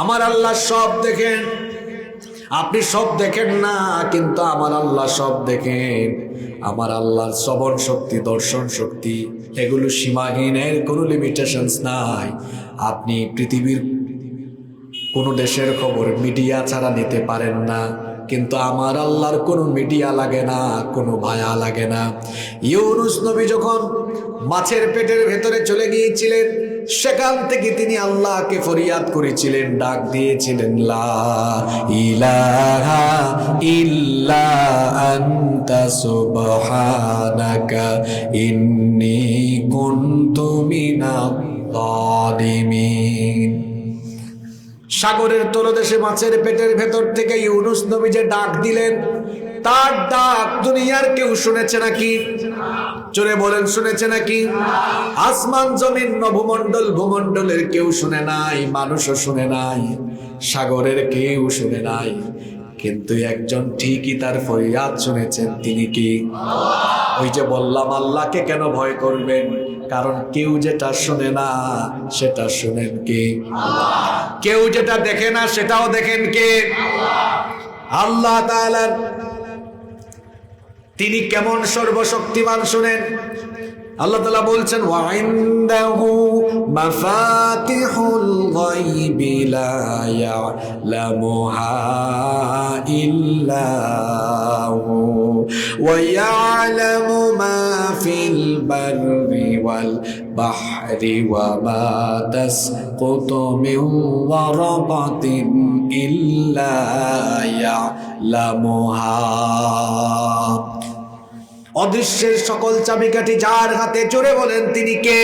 আমার আল্লাহ সব দেখেন। আপনি সব দেখেন না, কিন্তু আমার আল্লাহ সব দেখেন। আমার আল্লাহর শ্রবণ শক্তি, দর্শন শক্তি এগুলো সীমাহীন, এর কোনো লিমিটেশনস নাই। আপনি পৃথিবীর কোনো দেশের খবর মিডিয়া ছাড়া নিতে পারেন না, কিন্তু আমার আল্লাহর কোনো মিডিয়া লাগে না, কোনো ভায়া লাগে না। ইউনুস নবী যখন মাছের পেটের ভেতরে চলে গিয়েছিলেন, সেখান থেকে তিনি আল্লাহকে ফরিয়াদ করেছিলেন, ডাক দিয়েছিলেন, লা ইলাহা ইল্লা আনতা সুবহানাকা ইন্নী কুনতু মিনাজ জালিমিন। সাগরের তলদেশে মাছের পেটের ভেতর থেকে ইউনুস নবী যে ডাক দিলেন, তার ডাক দুনিয়ার কেউ শুনেছে নাকি? জোরে বলেন, শুনেছে নাকি? আসমান জমিন নভমণ্ডল ভূমণ্ডলের কেউ শুনে নাই, মানুষও শুনে নাই, সাগরের কেউ শুনে নাই, কিন্তু একজন ঠিকই তার ফরিয়াদ শুনেছেন। তিনি কি? ওই যে বললাম, আল্লাহকে কেন ভয় করবেন? কারণ কেউ যেটা শুনে না সেটা শুনেন কে? কেউ যেটা দেখে না সেটাও দেখেন কে? আল্লাহ তাআলা। তিনি কেমন সর্বশক্তিমান শুনেন। আল্লাহ তাআলা বলছেন, ওয়া ইনদাহু মাফাতিহুল গায়বি লা ইয়ালামুহা ইল্লা হু ওয়া ইয়ালামু মা ফিল বাররি ওয়াল বাহরি ওয়া মা তাসকুতু মিন ওয়ারাকাতিন ইল্লা ইয়ালামুহা। অদৃশ্যের সকল চাবিকাঠি যার হাতে, জোরে বলেন তিনি কে?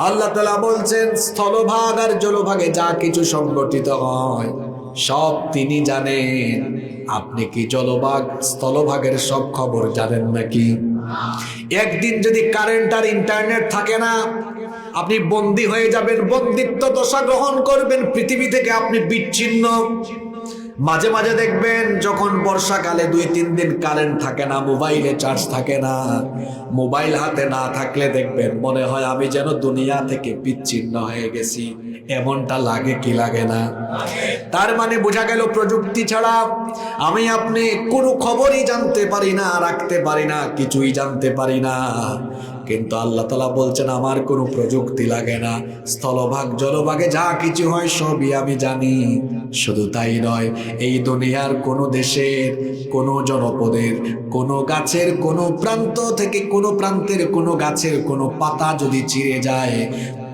আল্লাহ তাআলা বলছেন, স্থলভাগ আর জলভাগে যা কিছু সংগঠিত হয় সব তিনি জানেন। আপনি কি জলভাগ স্থলভাগের সব খবর জানেন নাকি? একদিন যদি কারেন্ট আর ইন্টারনেট থাকে না, আপনি বন্দী হয়ে যাবেন, বন্দিত্ব দশা গ্রহণ করবেন, পৃথিবী থেকে আপনি বিচ্ছিন্ন। মাঝে মাঝে দেখবেন যখন বর্ষাকালে 2-3 দিন কারেন্ট থাকে না, মোবাইলে চার্জ থাকে না, মোবাইল হাতে না থাকলে দেখবেন মনে হয় আমি যেন দুনিয়া থেকে বিচ্ছিন্ন হয়ে গেছি। এমনটা লাগে কি লাগে না? তার মানে বোঝা গেল, প্রযুক্তি ছাড়া আমি আপনি কোনো খবরই জানতে পারি না, রাখতে পারি না, কিছুই জানতে পারি না। কিন্তু আল্লাহ তাআলা বলছেন, আমার কোনো প্রযুক্তি লাগে না, স্থলভাগ জলভাগে যা কিছু হয় সবই আমি জানি। শুধু তাই নয়, এই দুনিয়ার কোনো দেশের, কোনো জনপদের, কোনো গাছের কোনো প্রান্ত থেকে কোনো প্রান্তের কোনো গাছের কোনো পাতা যদি ছিঁড়ে যায়,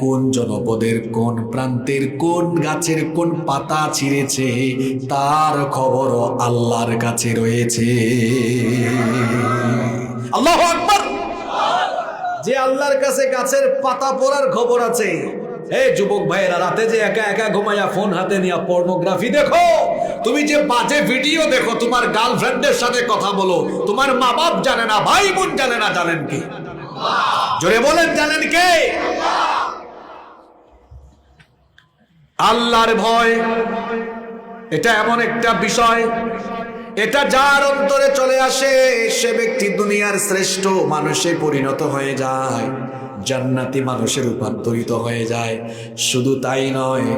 কোন জনপদের কোন প্রান্তের কোন গাছের কোন পাতা ছিঁড়েছে তার খবরও আল্লাহর কাছে রয়েছে। আল্লাহু আকবার। যে আল্লাহর কাছে গাছের পাতা পড়ার খবর আছে। এই যুবক ভাইয়েরা, রাতে যে একা একা ঘুমাইয়া ফোন হাতে নিয়ে পর্নোগ্রাফি দেখো, তুমি যে বাজে ভিডিও দেখো, তোমার গার্লফ্রেন্ডের সাথে কথা বলো, তোমার মা বাপ জানে না, ভাই বোন জানে না, জানেন কে? জোরে বলেন, জানেন কে? আল্লাহর ভয় এটা এমন একটা বিষয়, এটা যার অন্তরে চলে আসে সে ব্যক্তি দুনিয়ার শ্রেষ্ঠ মানুষে পরিণত হয়ে যায়, জান্নাতি মানুষে রূপান্তরিত হয়ে যায়। শুধু তাই নয়,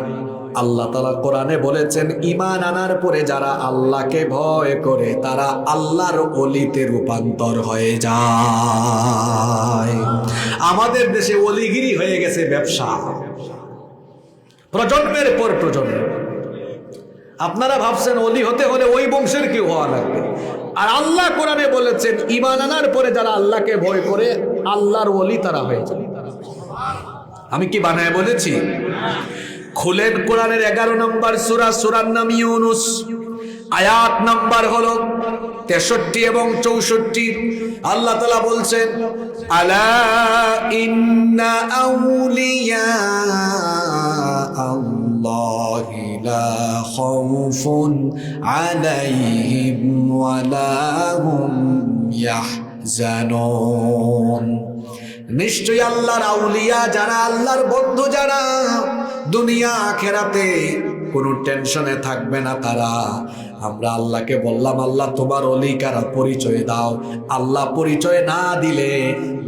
আল্লাহ তাআলা কোরআনে বলেছেন, ঈমান আনার পরে যারা আল্লাহকে ভয় করে তারা আল্লাহর ওলিতে রূপান্তর হয়ে যায়। আমাদের দেশে ওলিগিরি হয়ে গেছে ব্যবসা, প্রজন্মের পর প্রজন্ম। আপনারা ভাবছেন ওলি হতে হলে ওই বংশের কেউ হওয়া লাগবে, আর আল্লাহ কোরআনে বলেছেন ঈমান আনার পরে যারা আল্লাহকে ভয় করে আল্লাহর ওলি তারা হয়ে যায়। আমি কি বানায় বলেছি? খুলেন কোরআনের 11 নম্বর সূরা, সূরার নাম ইউনুস, আয়াত নাম্বার হলো 63 এবং 64। আল্লাহ তাআলা বলছেন, আলা ইন্না আউলিয়া আল্লাহি লা খাউফুন আলাইহিম ওয়া লা হুম ইয়াহজানুন। নিশ্চয়ই আল্লাহর আউলিয়া যারা, আল্লাহর বন্ধু যারা, দুনিয়া আখিরাতে কোনো টেনশনে থাকবে না তারা, আমরা আল্লাহকে বললাম, আল্লাহ তোমার অলি কারা, পরিচয় দাও। আল্লাহ পরিচয় না দিলে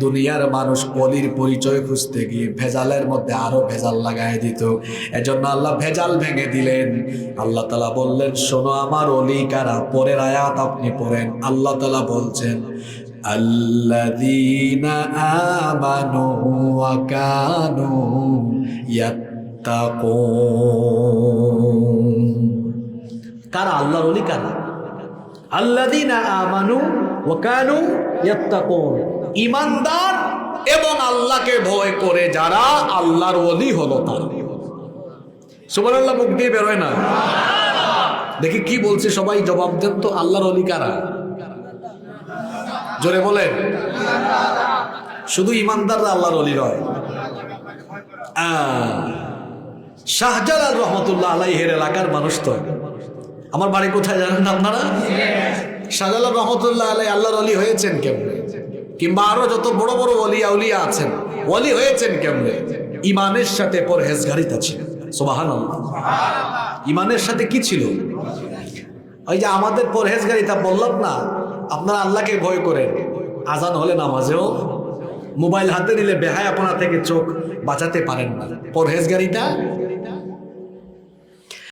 দুনিয়ার মানুষ অলির পরিচয় খুঁজতে গিয়ে ভেজালের মধ্যে আরো ভেজাল লাগাই দিত। এজন্য আল্লাহ ভেজাল ভেঙে দিলেন। আল্লাহ তাআলা বললেন, শোনো আমার অলি কারা। পরের আয়াত আপনি পড়েন। আল্লাহ তাআলা বলছেন, আল্লাযীনা আমানু ওয়া কানু ইয়াত্তাকুন। কারা আল্লাহর ওলি? কারা? আল্লাযীনা আমানু ওয়া কানু ইয়াত্তাকুন, ঈমানদার এবং আল্লাহকে ভয় করে যারা আল্লাহর ওলি হলো তারা। সুবহানাল্লাহ মুখ দিয়ে বের হয় না? দেখি কি বলছে সবাই, জবাব দেন তো। আল্লাহর ওলি কারা? জোরে বলেন। শুধু ঈমানদাররা আল্লাহর ওলি নয়। শাহজালাল রহমতুল্লাহ আলাইহির এলাকার মানুষ তো। আমার বাড়ি কোথায় জানেন না আপনারা? শাহজালাল রহমতুল্লাহ আলাইহি আল্লাহর ওলি হয়েছেন কেমনে? কিংবা আরো যত বড় বড় ওলি আউলিয়া আছেন, ওলি হয়েছেন কেমনে? ইমানের সাথে পরহেজগারিতা ছিল। সুবহানাল্লাহ। ইমানের সাথে কি ছিল? ওই যে আমাদের পরহেজগারিতা বললাম না, আপনারা আল্লাহকে ভয় করেন, আজান হলে নামাজেও মোবাইল হাতে নিলে বেহায়াপনা থেকে চোখ বাঁচাতে পারেন না। পরহেজগারিতা